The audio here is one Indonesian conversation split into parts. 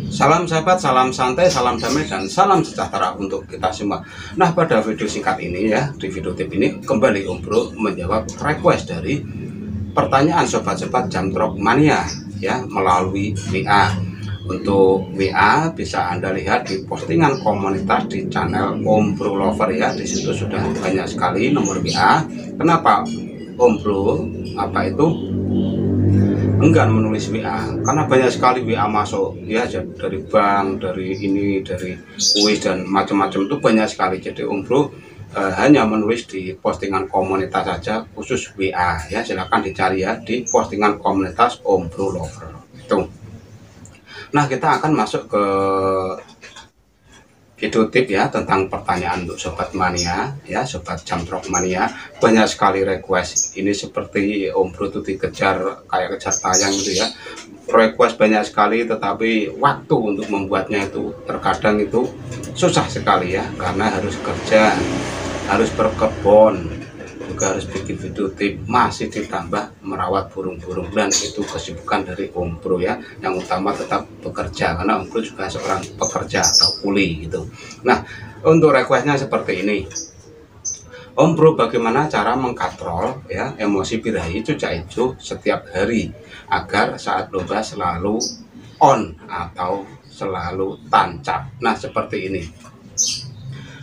Salam sahabat, salam santai, salam damai, dan salam sejahtera untuk kita semua. Nah, pada video singkat ini ya, di video tip ini kembali Om Bro menjawab request dari pertanyaan sobat-sobat Jamtrok Mania ya melalui WA. Untuk WA bisa Anda lihat di postingan komunitas di channel Om Bro Lover ya. Di situ sudah banyak sekali nomor WA. Kenapa Om Bro enggan menulis WA? Karena banyak sekali WA masuk ya, dari bank, dari ini, dari kuis dan macam-macam, itu banyak sekali. Jadi Om Bro hanya menulis di postingan komunitas saja khusus WA ya. Silahkan dicari ya di postingan komunitas Om Bro Lover itu. Nah, kita akan masuk ke video tip ya tentang pertanyaan untuk sobat mania ya, sobat Jamtrok Mania. Banyak sekali request ini, seperti Om Bro itu dikejar kayak kejar tayang gitu ya. Request banyak sekali, tetapi waktu untuk membuatnya itu terkadang itu susah sekali ya, karena harus kerja, harus berkebun, juga harus bikin video tip, masih ditambah merawat burung-burung, dan itu kesibukan dari Om Bro ya. Yang utama tetap bekerja, karena Om Bro juga seorang pekerja atau kuli gitu. Nah, untuk requestnya seperti ini, Om Bro, bagaimana cara mengkatrol ya emosi birahi cucak hijau setiap hari agar saat lomba selalu on atau selalu tancap? Nah, seperti ini.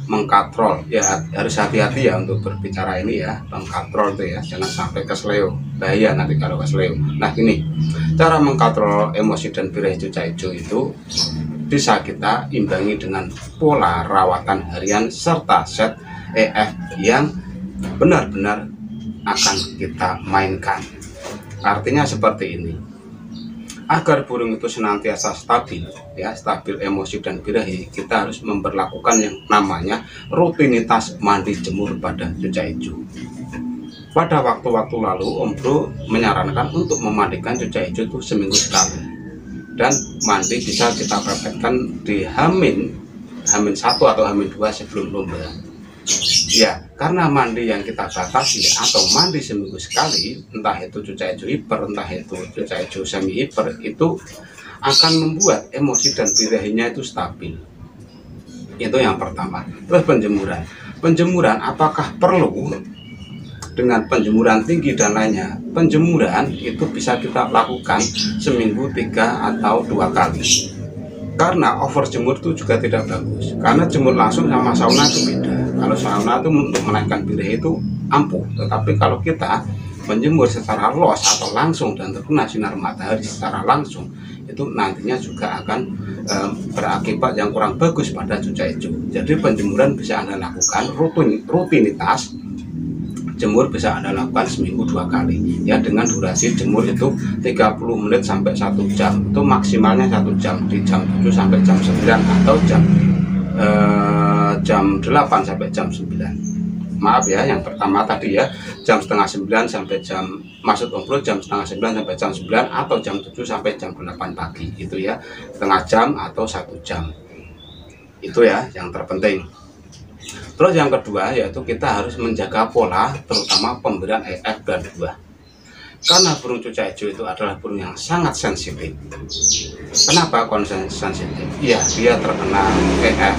Mengkatrol ya harus hati-hati ya untuk berbicara ini ya. Mengkatrol itu ya, jangan sampai kesleo, bahaya nanti kalau kesleo. Nah, ini cara mengkatrol emosi dan birahi cucak hijau itu bisa kita imbangi dengan pola rawatan harian serta set EF yang benar-benar akan kita mainkan. Artinya seperti ini. Agar burung itu senantiasa stabil ya, stabil emosi dan birahi, kita harus memperlakukan yang namanya rutinitas mandi jemur pada cucak hijau. Pada waktu-waktu lalu Om Bro menyarankan untuk memandikan cucak hijau itu seminggu sekali, dan mandi bisa kita praktekkan di Hamin 1 atau Hamin 2 sebelum lomba ya. Karena mandi yang kita batasi atau mandi seminggu sekali, entah itu cucak hijau hiper, entah itu cucak hijau semi hiper, itu akan membuat emosi dan birahinya itu stabil. Itu yang pertama. Terus penjemuran apakah perlu dengan penjemuran tinggi dan lainnya? Penjemuran itu bisa kita lakukan seminggu 3 atau 2 kali, karena over jemur itu juga tidak bagus. Karena jemur langsung sama sauna itu beda. Kalau sauna itu untuk menaikkan birahi itu ampuh, tetapi kalau kita menjemur secara los atau langsung dan terkena sinar matahari secara langsung, itu nantinya juga akan berakibat yang kurang bagus pada cucak hijau. Jadi penjemuran bisa Anda lakukan rutinitas. Jemur bisa Anda lakukan seminggu 2 kali ya, dengan durasi jemur itu 30 menit sampai 1 jam. Itu maksimalnya 1 jam, di jam 7 sampai jam 9 atau jam 8 sampai jam 9. Maaf ya, yang pertama tadi ya, jam setengah 9 sampai maksud Om Bro jam setengah 9 sampai jam 9 atau jam 7 sampai jam 8 pagi itu ya, setengah jam atau 1 jam. Itu ya yang terpenting. Terus yang kedua yaitu kita harus menjaga pola, terutama pemberian EF dan buah. Karena burung cucak hijau itu adalah burung yang sangat sensitif. Kenapa sensitif? Ya, dia terkena EF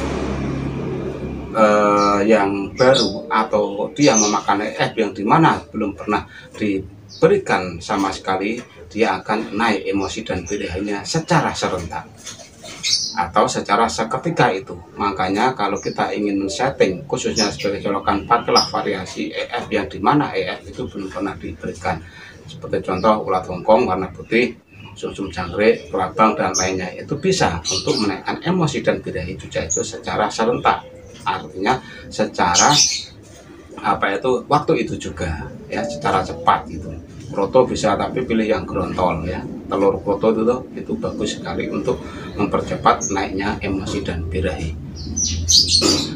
yang baru, atau dia memakan EF yang dimana belum pernah diberikan sama sekali, dia akan naik emosi dan birahinya secara serentak atau secara seketika itu. Makanya kalau kita ingin men-setting khususnya sebagai colokan, pakailah variasi EF yang dimana EF itu belum pernah diberikan, seperti contoh ulat hongkong warna putih, sumsum jangkrik, kelabang dan lainnya. Itu bisa untuk menaikkan emosi dan birahi cucak hijau secara serentak, artinya secara waktu itu juga ya, secara cepat gitu. Kroto bisa, tapi pilih yang grontol ya. Telur kroto itu bagus sekali untuk mempercepat naiknya emosi dan birahi.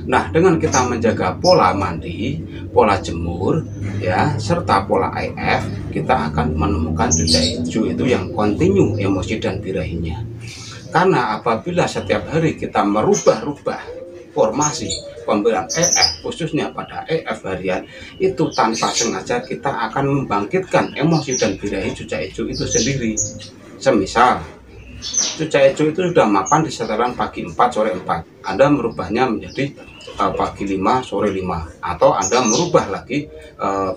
Nah, dengan kita menjaga pola mandi, pola jemur ya, serta pola IF, kita akan menemukan cucak hijau itu yang kontinu emosi dan birahinya. Karena apabila setiap hari kita merubah-rubah formasi pemberian EF, khususnya pada EF harian, itu tanpa sengaja kita akan membangkitkan emosi dan birahi cucak hijau itu sendiri. Semisal Cucak hijau itu sudah mapan di setelan pagi 4 sore 4. Anda merubahnya menjadi pagi 5 sore 5, atau Anda merubah lagi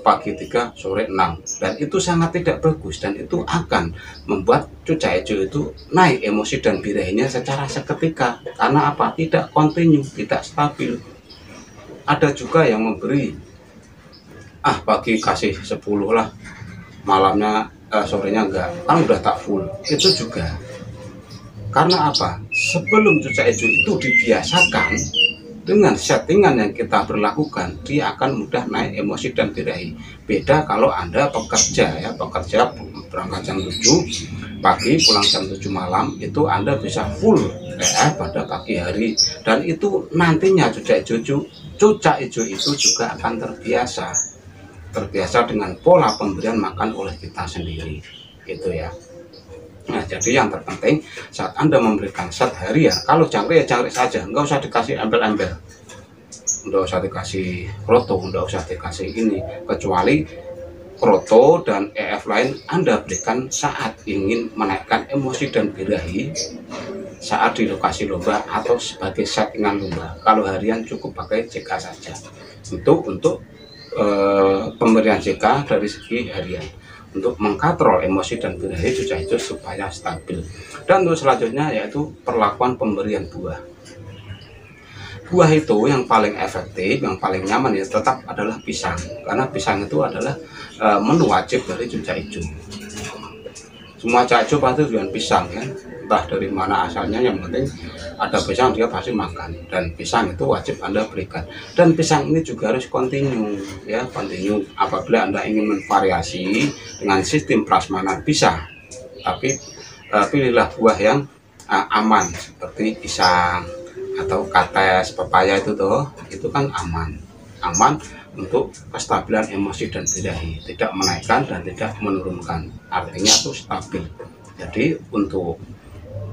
pagi 3 sore 6, dan itu sangat tidak bagus, dan itu akan membuat cucak hijau itu naik emosi dan birahinya secara seketika. Karena apa? Tidak kontinu, tidak stabil. Ada juga yang memberi pagi kasih 10 lah, malamnya sorenya enggak, kan udah tak full. Itu juga karena apa? Sebelum cucak hijau itu dibiasakan dengan settingan yang kita berlakukan, dia akan mudah naik emosi dan birahi. Beda kalau Anda pekerja ya, pekerja berangkat jam 7 pagi, pulang jam 7 malam, itu Anda bisa full pada pagi hari, dan itu nantinya cucak hijau itu juga akan terbiasa dengan pola pemberian makan oleh kita sendiri, gitu ya. Nah, jadi yang terpenting saat Anda memberikan zat harian, kalau jangkrik ya jangkrik saja, nggak usah dikasih embel-embel, nggak usah dikasih kroto, nggak usah dikasih ini, kecuali kroto dan EF lain Anda berikan saat ingin menaikkan emosi dan birahi saat di lokasi lomba atau sebagai settingan lomba. Kalau harian cukup pakai CK saja untuk pemberian CK dari segi harian, untuk mengkontrol emosi dan birahi cucak hijau supaya stabil. Dan untuk selanjutnya yaitu perlakuan pemberian buah. Buah itu yang paling efektif, yang paling nyaman ya tetap adalah pisang, karena pisang itu adalah menu wajib dari cucak hijau. Semua cucak hijau pasti dengan pisang ya, entah dari mana asalnya, yang penting ada pisang dia pasti makan, dan pisang itu wajib Anda berikan. Dan pisang ini juga harus kontinu ya, kontinu. Apabila Anda ingin menvariasi dengan sistem prasmanan bisa, tapi pilihlah buah yang aman seperti pisang atau kates, pepaya itu kan aman untuk kestabilan emosi dan birahi, tidak menaikkan dan tidak menurunkan, artinya itu stabil. Jadi untuk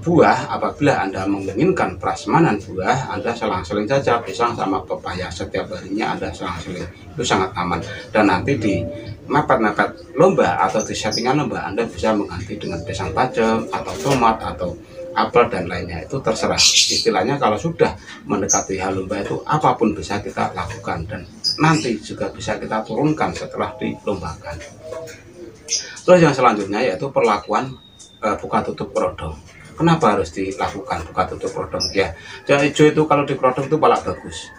buah, apabila Anda menginginkan prasmanan buah, Anda selang-seling saja pisang sama pepaya, setiap harinya Anda selang-seling, itu sangat aman. Dan nanti di mepet-mepet lomba atau di settingan lomba, Anda bisa mengganti dengan pisang tajam atau tomat atau apel dan lainnya, itu terserah. Istilahnya kalau sudah mendekati hal lomba itu apapun bisa kita lakukan, dan nanti juga bisa kita turunkan setelah dilombakan. Terus yang selanjutnya yaitu perlakuan buka tutup kerodong. Kenapa harus dilakukan buka tutup kerodong? Ya, cucak hijau itu kalau di kerodong itu malah bagus.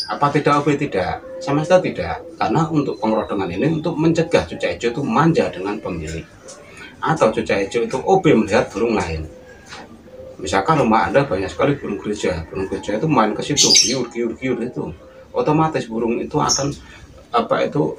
Apa tidak OB? Tidak, sama sekali tidak. Karena untuk pengerodongan ini untuk mencegah cucak hijau itu manja dengan pemilik, atau cucak hijau itu OB melihat burung lain. Misalkan rumah Anda banyak sekali burung gereja itu main ke situ, giur itu, otomatis burung itu akan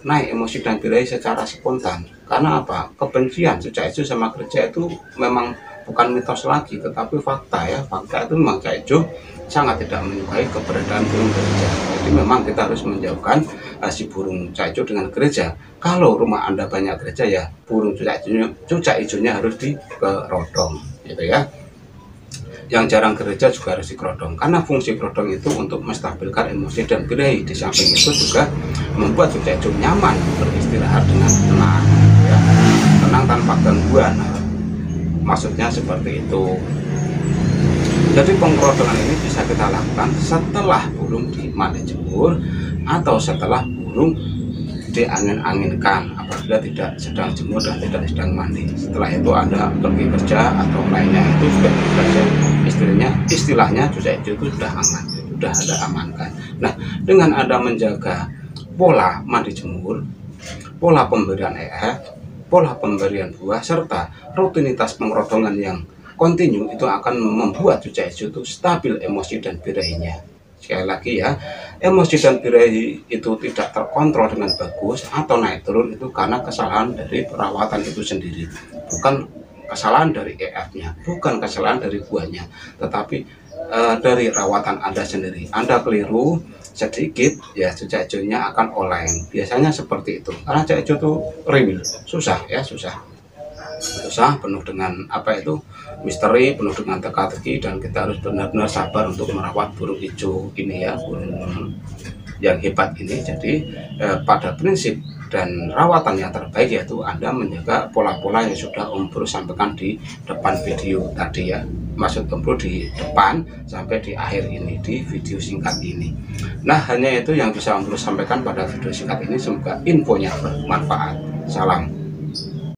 naik emosi dan birahi secara spontan. Karena apa? Kebencian cucak hijau sama gereja itu memang bukan mitos lagi, tetapi fakta ya. Fakta itu memang cucak hijau sangat tidak menyukai keberadaan burung gereja. Jadi memang kita harus menjauhkan si burung cucak hijau dengan gereja. Kalau rumah Anda banyak gereja ya burung cucak hijaunya harus dikerodong, gitu ya. Yang jarang gereja juga harus dikerodong, karena fungsi kerodong itu untuk menstabilkan emosi dan birahi. Di samping itu juga membuat cucak hijau nyaman beristirahat dengan tenang ya, tenang tanpa gangguan. Maksudnya seperti itu. Jadi pengkerodongan ini bisa kita lakukan setelah burung dimandi jemur atau setelah burung diangin-anginkan, apabila tidak sedang jemur dan tidak sedang mandi. Setelah itu Anda pergi kerja atau lainnya, itu sudah bekerja, istilahnya cucak hijau itu sudah aman, sudah ada amankan. Nah, dengan Anda menjaga pola mandi jemur, pola pemberian pola pemberian buah, serta rutinitas pengerodongan yang kontinu, itu akan membuat cucak hijau itu stabil emosi dan birahinya. Sekali lagi ya, emosi dan birahi itu tidak terkontrol dengan bagus atau naik turun itu karena kesalahan dari perawatan itu sendiri, bukan kesalahan dari EF-nya, bukan kesalahan dari buahnya, tetapi dari rawatan Anda sendiri. Anda keliru sedikit ya cucak hijaunya akan oleng, biasanya seperti itu. Karena cucak hijau itu riwil, susah, penuh dengan misteri, penuh dengan teka-teki, dan kita harus benar-benar sabar untuk merawat burung hijau ini ya, burung yang hebat ini. Jadi pada prinsip dan rawatan yang terbaik yaitu Anda menjaga pola-pola yang sudah Om Bro sampaikan di depan video tadi ya. Maksud Om Bro di depan sampai di akhir ini, di video singkat ini. Nah, hanya itu yang bisa Om Bro sampaikan pada video singkat ini. Semoga infonya bermanfaat. Salam.